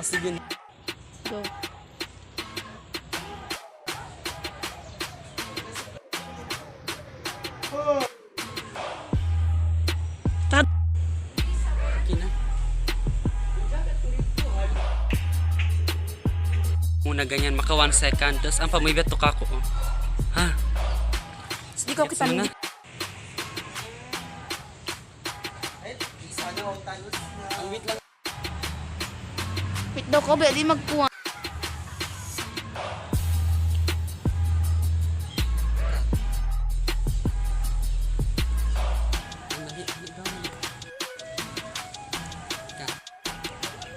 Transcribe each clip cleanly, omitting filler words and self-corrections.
Sige na. Go. Okay na. Muna ganyan, maka 1 second. Tapos ang pamibet to kako. Oh. Ha? Hindi ko kita Muna. Wait lang. Wait daw ko, di magkuha.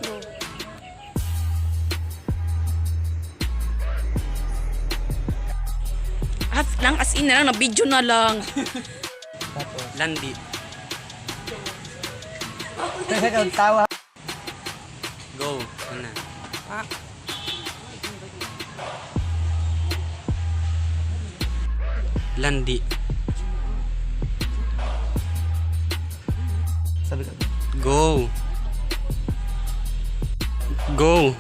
Go. Half lang, as in na lang, na-video na lang. Landi. Tawa. Go. Muna. Landi. Sabi ko. Go. Go.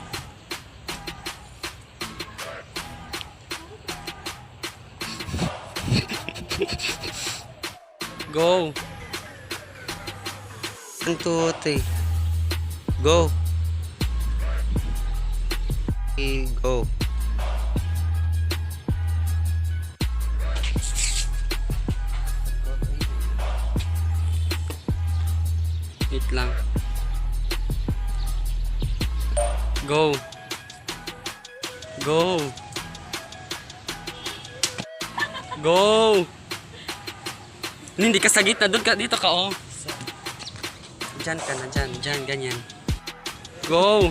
Go. 1, 2, 3. Go. Okay, go. Wait lang. Go. Go. Go. Hindi ka sa gitna. Doon ka. Dito ka, oh. Diyan ka na. Diyan. Diyan. Ganyan. Go.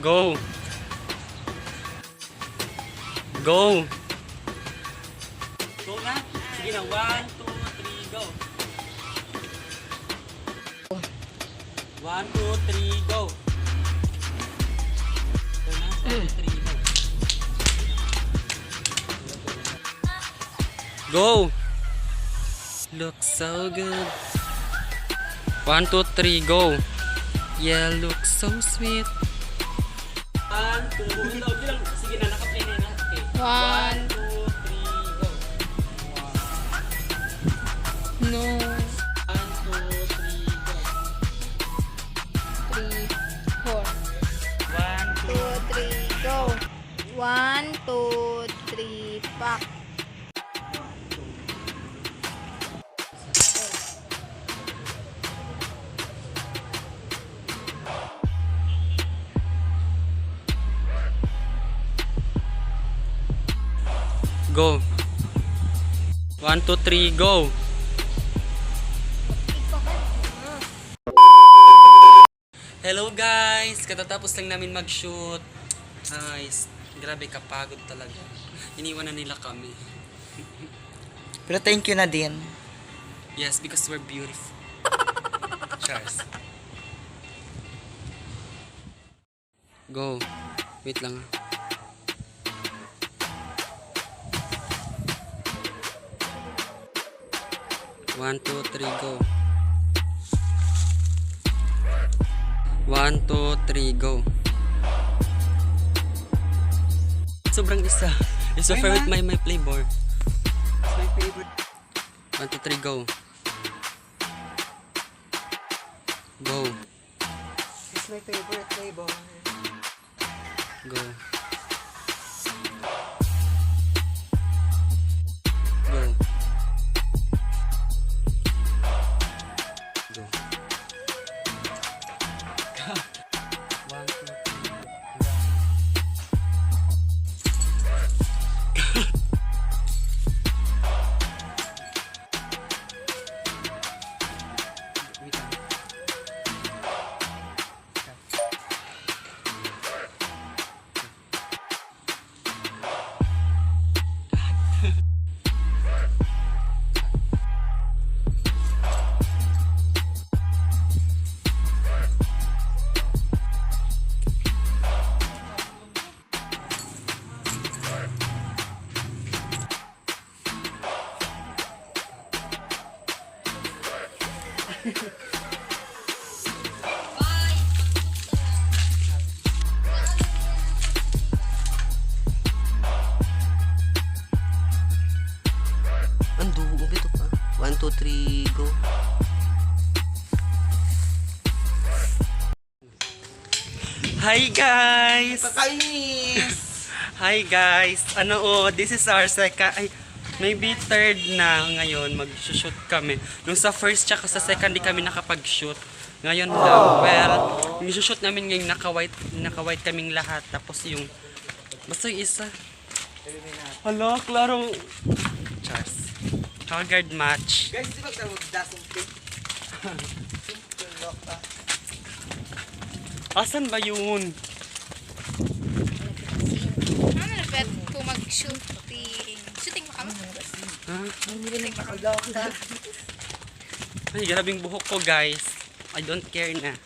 Go. Go. Go na. Sige na. 1, 2, 3, go. 1, 2, 3, go. Go na. 1, 2, 3, go. Go. Looks so good. 1, 2, 3, go. Yeah, looks so sweet. 1, 2, bilang. Sige na, naka-play na yun. Okay. 1, 2, 3, go. No. 1, 2, 3, go. 3, 4. 1, 2, 2, 3, go. 1, 2, 3, pack. go. 1, 2, 3, go. Hello guys! Katatapos lang namin mag-shoot. Guys, grabe kapagod talaga. Iniwan na nila kami. Pero thank you na din. Yes, because we're beautiful. Cheers. Go. Wait lang. One, two, three, go. 1, 2, 3, go. Sobrang isa. It's my favorite my flavor. It's my favorite. 1, 2, 3, go. Go. It's my favorite flavor. Go. Go. Go. 1, 2, 3, go. Wait lang. 2, 3, go. Hi guys! Kakainis! Hi guys! This is our second, maybe third na ngayon mag-shoot kami. Nung sa first tsaka sa second di kami nakapag-shoot. Ngayon lang, well, yung shoot namin ngayon naka-white kaming lahat. Tapos yung, basta yung isa. Hala, klarong, Charles. Haggard match. Guys, di ba ka mag-dasong pick? Asan ba yun? Ano na bet ko mag-shooting? Shooting mo kami? Ha? Hindi rin nakagawak ka. Ay, grabing buhok ko guys. I don't care na.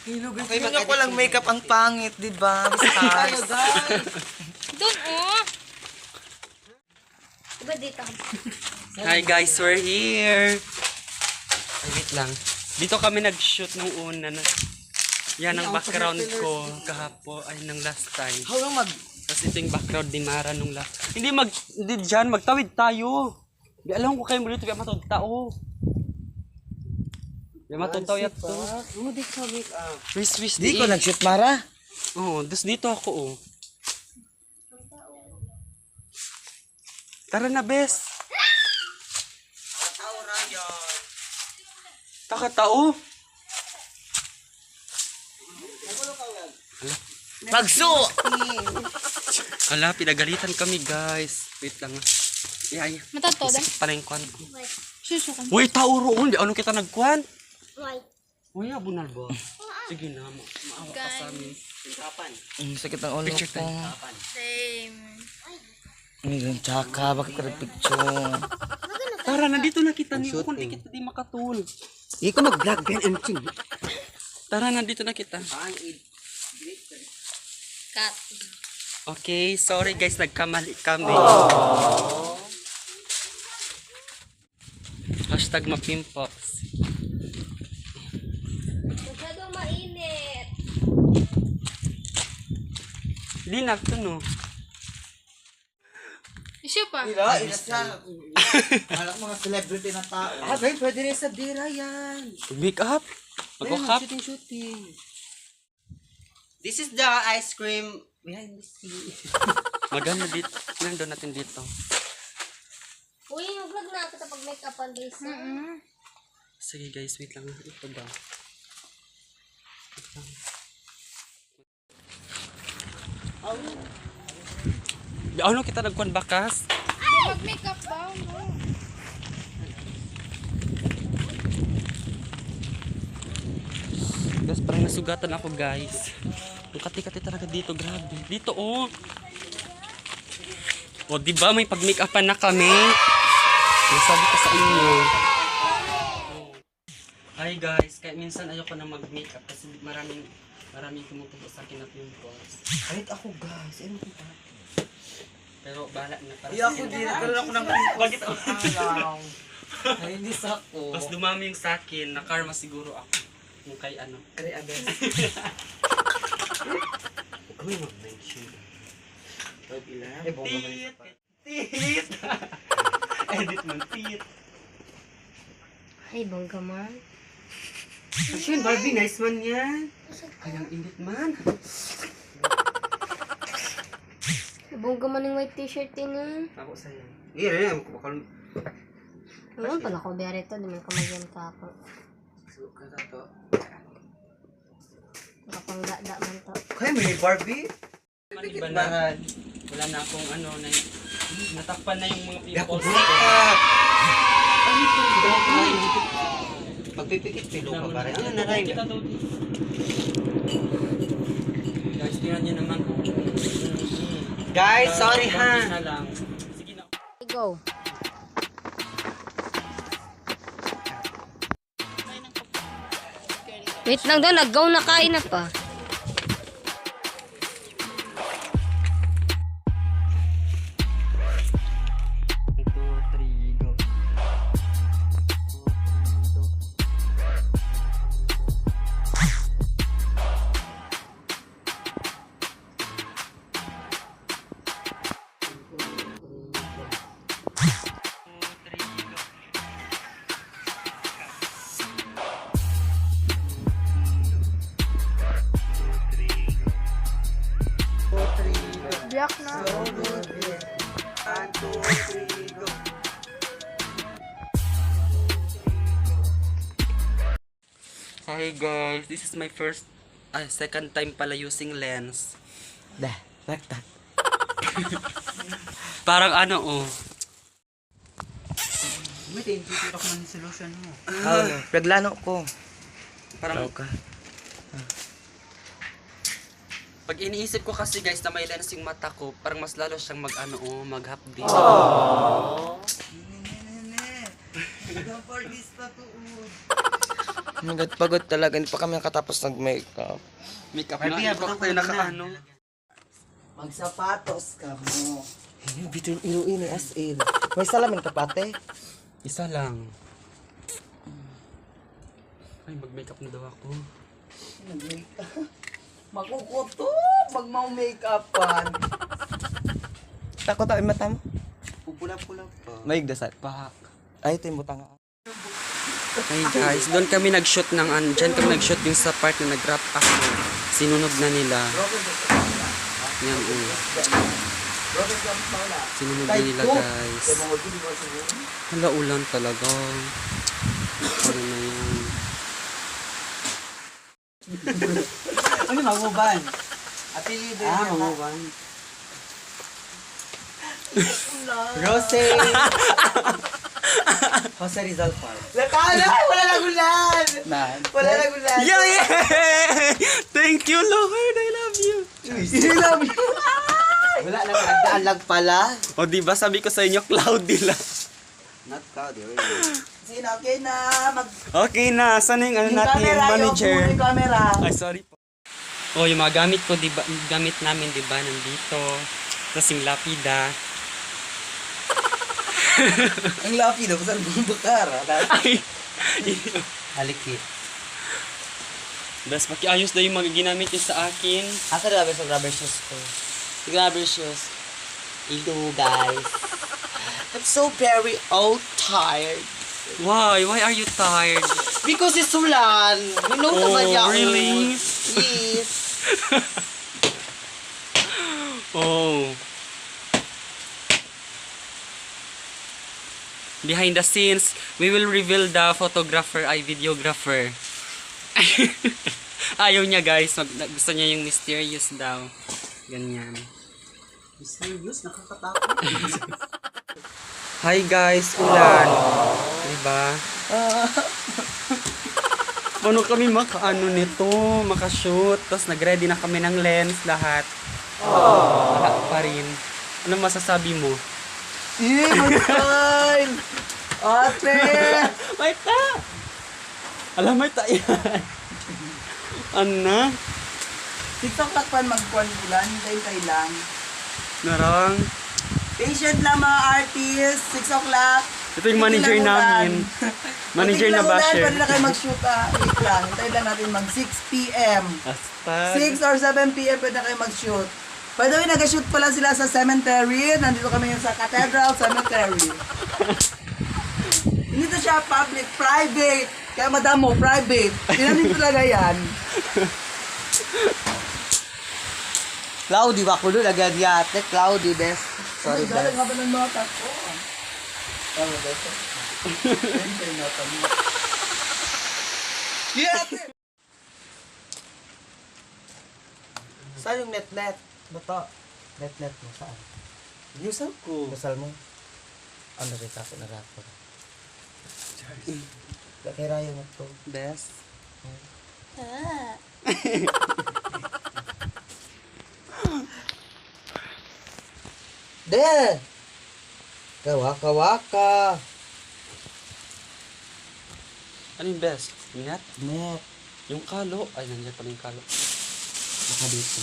Okay, ko lang makeup ang pangit, di ba? Tayo, guys. Doon, oh! Diba dito? Hi guys, we're here. Ay, wait lang. Dito kami nag-shoot nung una na. Yan ang background ko kahapon ay nung last time. Hawang mag... Tapos ito yung background ni Mara nung last. Hindi dyan, magtawid tayo. Di alam ko kayo mo dito, biya matawid tao. Biya matawid tao yato. Oh, di ka make up. Wish, Di ko nag-shoot, Mara. Oo, dus dito ako oh. Tara na, bes. Tao, Ryan. Takatao. Pagso! Ala, pinagalitan kami guys. Wait lang. Ay, Matato, dan? pala yung kwan ko. Susukan. Uy, tao roon. Di ano kita nagkwan? Why? Uy, abunal ba? Sige na, maawa ka sa amin. Sakit ang ulo Picture ko. tayo. Same. Ngayon, tsaka, bakit ka nag-picture? Tara, nandito na kita niyo. Kung di kita di makatul. Di ko mag-vlog, Ben Emching. Tara, nandito na kita. Cut. Okay, sorry guys, nagkamali kami. Hashtag mapimpox. Masyado mainit. Di na ito no. Isyo pa. Inasal. Alam mga celebrity na tao. Ah, Ben, pwede rin sa dira yan. Make up? Mag-up? Shooting. This is the ice cream behind the sea. Maganda dito. Nandun natin dito. Uy, mag-vlog na kita pag make-upan days. Sige guys, wait lang. Ito ba? Ano kita nagkuhan bakas? Mag-makeup daw, no? Guys, parang nasugatan ako guys. Ang kati-kati talaga dito, grabe. Dito oh. O, di ba may pag-make-upan na kami? Nasabi ko sa inyo. Hi guys, kaya minsan ayoko na mag-makeup kasi maraming tumutubo sa akin na pimples. Kahit ako, guys. Ano ko ba? Pero bahala na para Di ako din. Nagkaroon ako ng Bakit ako? ayaw. Nainis ako. Mas dumami yung sa akin, na-karma siguro ako. Yung kay ano. Kaya abes. Huwag kami mag-mention. Eh, bongga ba rin sa pa? Tit! Edit mo, tit. Ay, bangga man. Actually, Barbie, nice man yan. Kayang init man. Bangga man yung white t-shirt din eh. Ako sa'yo. Iya, bakal. Ngayon pala ko biyari to, di man kamagyan ka ako. Suka na to. Nakapangda-da man to. Kaya may Barbie? Iba na. Wala na akong ano, natakpan na yung mga Ako pimples. bulat. Ano ito? Magpipikit pilo ka ba rin? Ano na rin? Guys, tingnan niyo naman. Guys, sorry Konti ha. na lang. Sige na. Go. Wait lang daw, nag-go na kain na pa. Hi guys, this is my second time pala using lens. Dah, nakta. Parang ano Naglano ko. Parang ka. pag iniisip ko kasi guys na may lens yung mata ko, parang mas lalo siyang maghapdi. Pagod talaga. Hindi pa kami nakatapos nag-makeup. Makeup na, hindi pa tayo nakaano. Magsapatos ka mo. Bitin iluin as in. May salamin ka pate? Isa lang. Ay, mag-makeup na daw ako. Nag-makeup. Makukuto. Pag mau-makeupan. Takot ang mata mo? Pupula-pula pa. May dasal. Pak. Ay, ito yung butang. Hey guys, doon kami nag-shoot dyan kami nag-shoot yung sa part na nag-wrap ako. Sinunog na nila. Yan Sinunog na nila guys. Hala, ulan talaga. Ano na yan. Ano manguban? Apelido niya. manguban. Rose. Jose Rizal Park. Lakala! Wala nagulan! Wala nagulan! Yeah! Thank you, Lord! I love you! I love you! Wala na nagdaalag pala. O diba sabi ko sa inyo, cloudy lang. Not cloudy, really. Sino, okay na. Okay na, saan yung ano natin, manager? Yung camera. Ay, sorry po. Oh, yung mga gamit ko, diba, gamit namin, diba, nandito. Tapos yung lapida. Ang lapi daw, saan bumbukar? Ay! Haliki. Tapos pakiayos na yung mga ginamit yung sa akin. Asa na sa rubber shoes ko? Rubber shoes. Hello, guys. I'm so very tired. Why? Why are you tired? Because it's ulan. You know naman yan. Really? Yes. Oh. Behind the scenes, we will reveal the videographer. Ayaw niya guys, gusto niya yung mysterious daw. Ganyan. Mysterious? Nakakatakot. Hi guys, ulan. Diba? Paano kami makaano nito, makashoot, tapos nag-ready na kami ng lens, lahat. Wala pa rin. Ano masasabi mo? My style! Ate! May ta! Alam, may ta yan. Ano? TikTok takpan magkuhan ulan. Hintay lang. Narang. Patient lang mga artist. 6 o'clock. Ito yung manager namin. Manager na basher. Pwede na kayo mag-shoot Wait lang. Hintay lang natin mag 6 p.m. Hasta. 6 or 7 p.m. pwede na kayo mag-shoot. By the way, nag-shoot pala sila sa cemetery. Nandito kami sa Cathedral Cemetery. Hindi to siya public, private. Kaya madam mo, private. Tinanin talaga yan. Cloudy ba ko doon? Agad yate. Cloudy, best. Sorry, best. Galing nga ba ng nota ko? Tama, best. Enter nota mo. Yate! Saan yung net-net? Bato. Net-net mo, saan? Yusan ko. Dasal mo? Ano rin kako na rako? Kaya raya mo to. Best. De! Kawaka-waka! Ano yung best? Net? Net. Yung kalo. Ay, nandiyan pala yung kalo. Baka dito.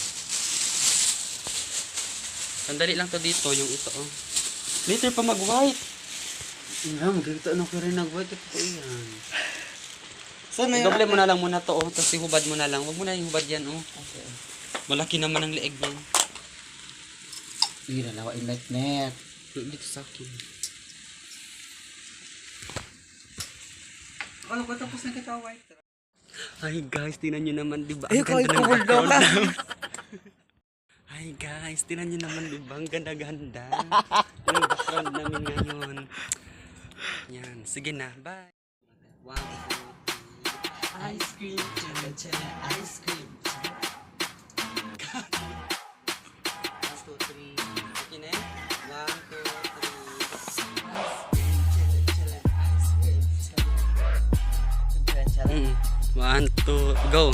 Sandali lang to dito, yung ito, oh. Later pa mag-white. Yan, magkita na ko rin nag-white. Ito po yan. So, Doble mo na lang muna to, oh. Tapos ihubad mo na lang. Huwag mo na ihubad yan, oh. Okay. Malaki naman ang leeg niyan. Hindi na lawa yung net. Dito sa akin. Ano ko tapos na kita white? Hi guys, tinan nyo naman, di ba? Ang ganda ng background namin. Hi guys, tinan nyo naman, di ba? Ang ganda-ganda. Yung background namin ngayon. Yan, sige na, bye. 1, 2, 3. Ice cream, chela chela, ice cream. 1, 2, 3. Okay na eh. 1, 2, 3. 1, 2, go.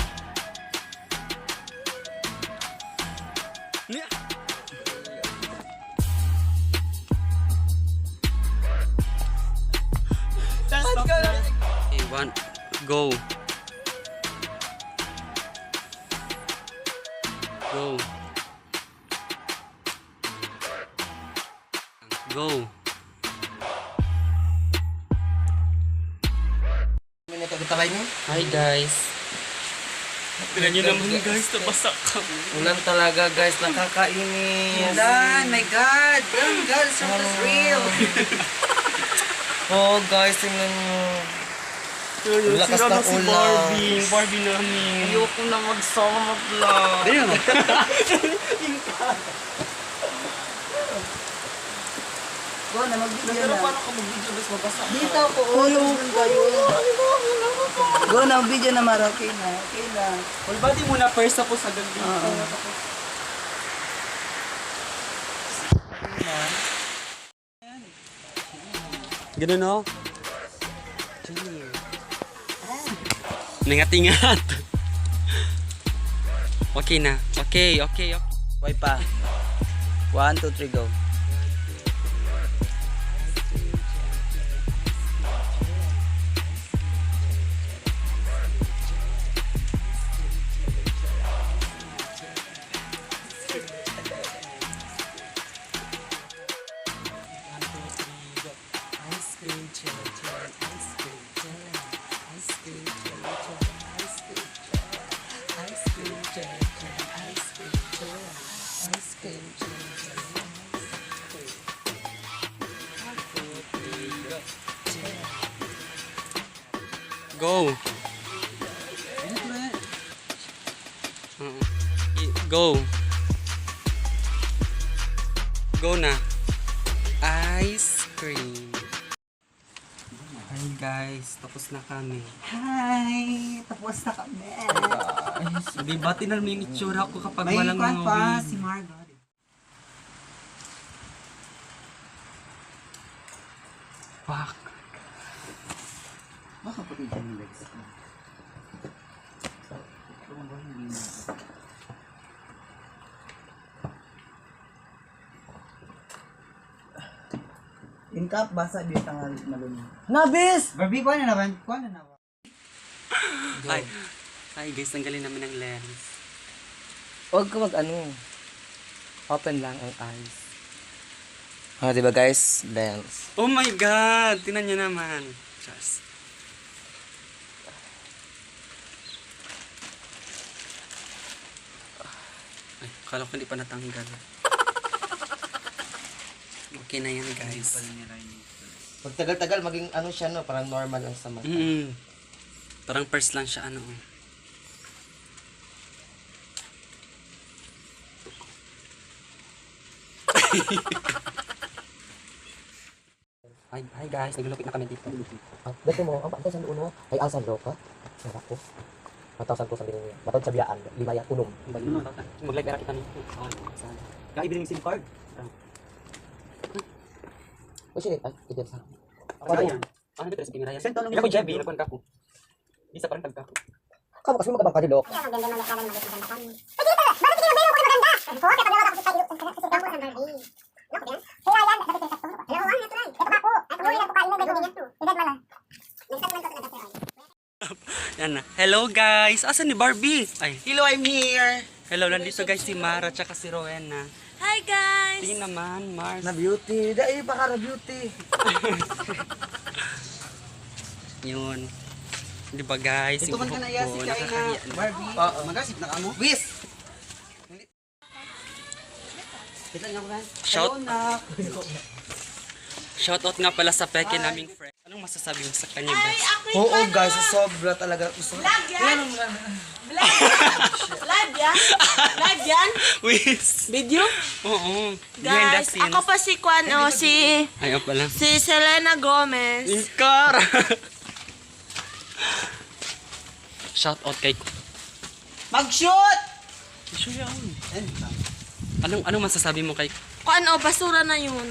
Okay, 1, go. Go. Go. Minute ang tabay niyo? Hi guys. Tignan nyo naman guys, nabasak kami. Ulan talaga guys, nakakainis. Ulan, my God! Damn, God, it's not this real! Oh guys, tingnan nyo. Lakas ng ulan. Barbie namin. Ayoko na magsama mag-vlog. Dali naman. Go na, mag-video na. Pero paano ka mag-video guys, mabasa ka? Dito ako, ulo. Go na, mag-video na Mara. Okay na, okay na. Full body muna first tapos agad dito. Ganun no? Ingat-ingat. Okay na. Okay. Why pa? 1, 2, 3, go. Go. Go. Go na. Ice cream. Hi guys, tapos na kami. Hi! Tapos na kami. Di ba tinan mo yung itsura ko kapag May walang kwan pa, wig? si Margot. Fuck. Baka pati dyan yung legs. Inkap, basa di tangal malun. Nabis! Barbie, kuha na naman. Kuha na naman. Hi guys, tanggalin namin ang lens. Huwag ka mag-ano. Open lang ang eyes. Oh, diba guys? Lens. Oh my god! Tinan nyo naman. Just. Ay, kala ko hindi pa natanggal. Okay na yan guys. Pag tagal-tagal, maging ano siya, no? Parang normal lang sa mata. Parang first lang siya ano. Hi guys, naglulupit na kami dito. Dito mo, ang pato sa uno, ay asan daw ka? Sarap ko. Mataw ko sa binili. Mataw sa biyaan, limaya, unom. Mag-live era kita nito. Kaya ibigay yung SIM card. O sige, ay, ito sa. Sayang. Ano dito sa piniraya? Hindi ako Jebby, nagkuhan ka ko. Isa parang tagka ko. Kamu kasi magkabang ka dilo. Yan na. Hello guys! Asan ni Barbie? Ay, Hello, I'm here. hello. Nandito guys si Mara tsaka si Rowena. Hi guys! Tingin naman, Mars. Na beauty. Dahil pa ka na beauty. Yun. Di ba guys? Ito man ka na yasi kay na Barbie. Magasip na ka mo. Wis! Kita nga ba? Shout out nga pala sa peke naming friend. Anong masasabi mo sa kanya, best? Oo guys, sobra talaga. Live yan? Wiz! Video? Oo. Behind the Guys, scenes. ako pa si Kwan, Ayaw pala. si Selena Gomez. Inkar! Shout out kay Mag-shoot! Anong masasabi mo kay Kung ano, basura na yun.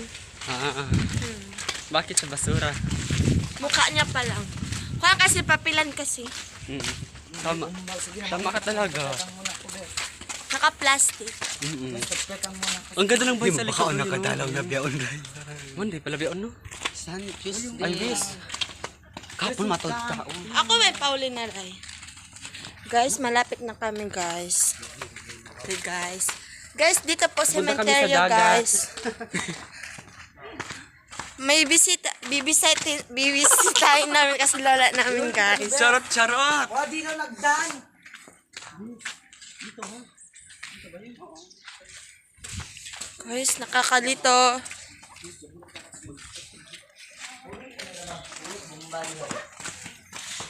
Bakit sa basura? Mukha niya pa lang. Kaya kasi papilan kasi. Tama. Tama ka talaga. Naka-plastic. Ang ganda ng bansa Baka nakadalaw na biyaon rin. Monday pala biyaon no? San Tuesday. Ay, bis. Kapon matod ka. Ako may Pauli na rin. Guys, malapit na kami guys. Okay guys. Guys, dito po Punta kami sa cementerio dagat. guys. May bibisitahin namin kasi lola namin guys. Charot, charot. Di na nagdan. Guys, nakakalito.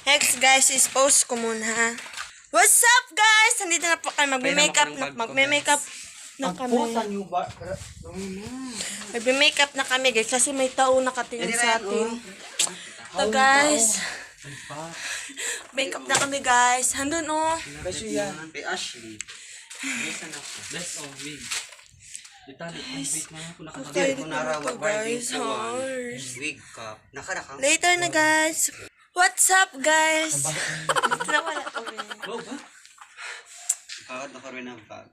Next guys is post ko muna ha. What's up guys? Nandito na po kayo. Magme-makeup na kami. Magme-makeup na kami guys kasi may tao nakatingin sa atin. So guys. Makeup na kami guys. Handun oh. Kasi yan. Kay Ashley. Best of wig. Itali, wait na ako Okay, Hindi ko narawat guys. wig cup. Nakarakang. Later na guys. What's up guys? Dito na wala kami. Wow ba? Bakit nakaroon ng bag?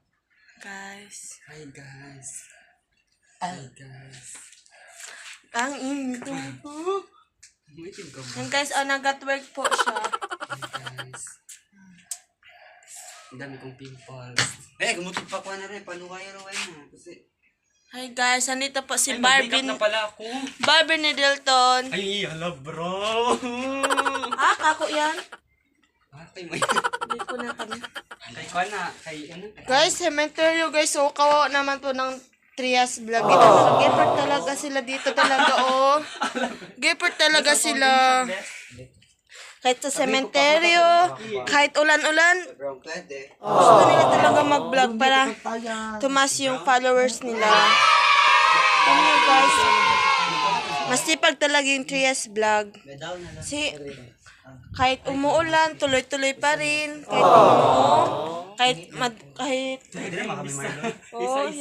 Guys. Hi guys. Ang init. Umitim ka ba? Yan guys, nag-work po siya. Guys. Ang dami kong pimples. Gumutod pa ko na rin. Paluway-ruway na. Kasi Hi guys, nandito po si Ay, Barbie. mag-makeup na pala ako. Barbie ni Delton. Ay, hala bro. Kako yan. Kay mo Hindi ko na kami. Kay ko na. Kay ano? Guys, cementerio guys. So, kawawa naman po ng Trias Vlog. Ito talaga. Gipper talaga sila dito talaga, oh. Gipper talaga sila. Kahit sa cementerio, kahit ulan-ulan, brown pwede. gusto nila talaga mag-vlog para tumas yung followers nila. Ano nyo guys? Masipag talaga yung Trias Vlog. Si, kahit umuulan, tuloy-tuloy pa rin. Kahit yun,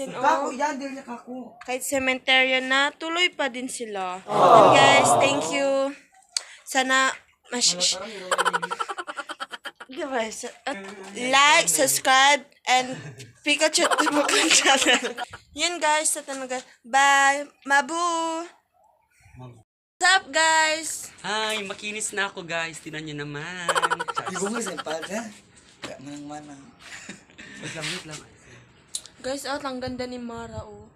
kahit cementerio na, tuloy pa din sila. And guys, thank you. Sana, like, subscribe, and Pikachu Tubukan channel. Yun guys, sa tanong guys. Bye! Mabu! What's up guys? Hi, makinis na ako guys. Tinan nyo naman. Ibo mo sa pada. Manang-manang. Wait lang. Guys, ang ganda ni Mara, oh.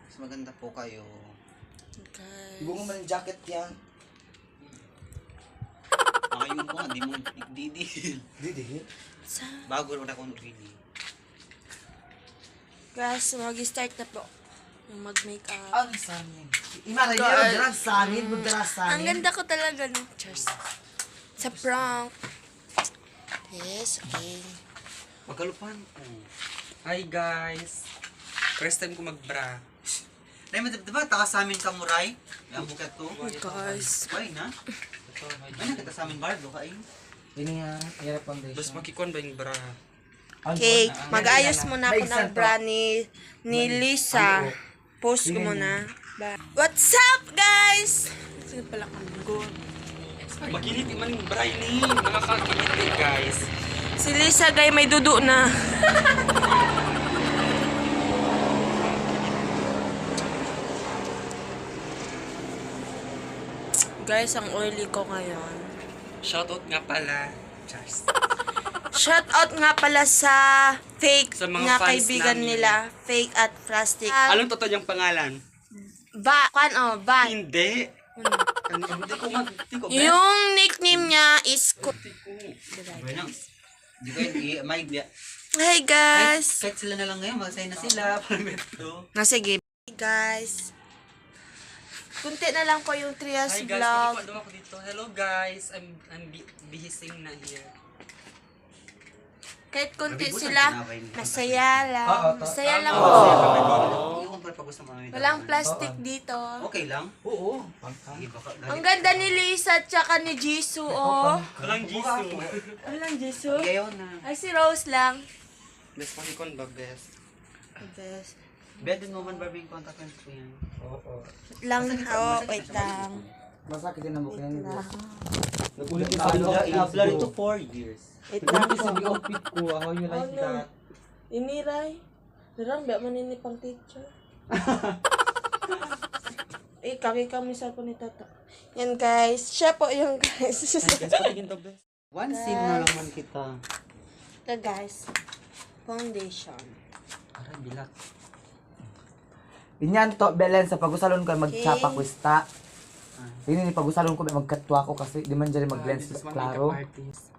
Mas maganda po kayo. Guys. Ibo mo man yung jacket yan. Ayun ko, di mo didihil. Didihil? Bago rin akong really. Guys, mag-start na po. Yung mag-makeup. Ang sanin. Imara niyo, darang sanin, darang sanin. Ang ganda ko talaga, no? Cheers. Sa prank. Yes, okay. Magalupan ko. Hi guys. First time ko mag-bra. Nay, diba, taka sa amin ka muray? Ang bukat to. Guys. Why na? Ay, nakita sa amin bardo ka eh. Ini nga, hirap foundation. Bas makikon ba yung bra? Okay, mag-ayos muna ako ng bra ni Lisa. Post ko muna. Bye. What's up, guys? Sige pala kami. Good. Makiliti man yung bra ini. Nakakakiliti guys. Si Lisa, guys, may dudu na. Guys, ang oily ko ngayon. Shoutout nga pala. Cheers. Shoutout nga pala sa fake Sa mga nga fans kaibigan namin. nila. Fake at plastic. Anong totoo niyang pangalan? Van. Hindi. Hindi ko Yung nickname niya is Bueno. Di ko yun, may biya. Hey guys. Kahit sila na lang ngayon, mag-sign na sila. Parang ito. Sige. Hey guys. Kunti na lang po yung Trias Hi guys, Vlog. magpapado ako dito. Hello guys, I'm bihising na here. Kahit konti sila, masaya lang. Masaya lang. Iwan pa gusto mo namin. Walang plastic dito. Okay lang? Oo. Sige, baka. Ang ganda ni Lisa at saka ni Jisoo, oh. Walang Jisoo. Walang Jisoo? Ngayon na. Ay, si Rose lang. Best pakikon ba, best? Best. Bedon mo man Barbie yung contact lens ko yan. Lang, wait lang. Masakit din ang buka yan. Nagulit yung sabi ko, i-upload ito 4 years. Wait lang po. Sabi outfit ko, how you like that? Iniray. Narang, ba man ini pang teacher. Kaki kami sa po ni Tata. Yan guys. Siya po yung guys. Best pakikon to, best. One scene na lang man kita. Ito guys. Foundation. Aray, bilat. Inyan to, Belen, sa pagusalon ko, magtsapa ko ista. Ini ni pagusalon ko, magkatwa ko kasi di man dyan mag-lens This one klaro. makeup artist.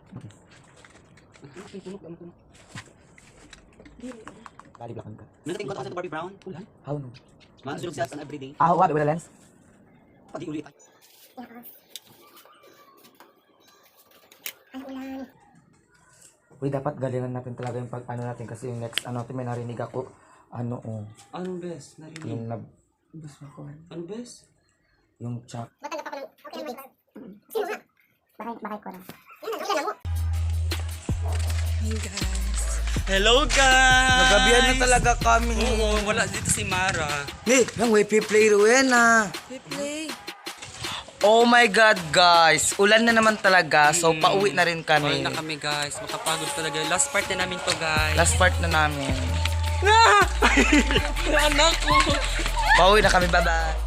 Bali blakan ka. Nating ko sa Barbie Brown. Ulan. How no? Masulog siya sa everyday. Ah, what? Wala lens? Pati ulit. Uy, dapat galingan natin talaga yung pag ano natin kasi yung next ano natin may narinig ako Anong best? Narinig. yung nab Ano best? yung chat. Hey guys. Hello guys! Nagabihan na talaga kami. Oo, wala dito si Mara. Hey, yung wifi play ruin ah. We play. Oh my God, guys. Ulan na naman talaga. So, pauwi na rin Pauwi kami. na kami guys. Makapagod talaga. Last part na namin to guys. Last part na namin. Anak ko! Pauwi na kami. Bye-bye.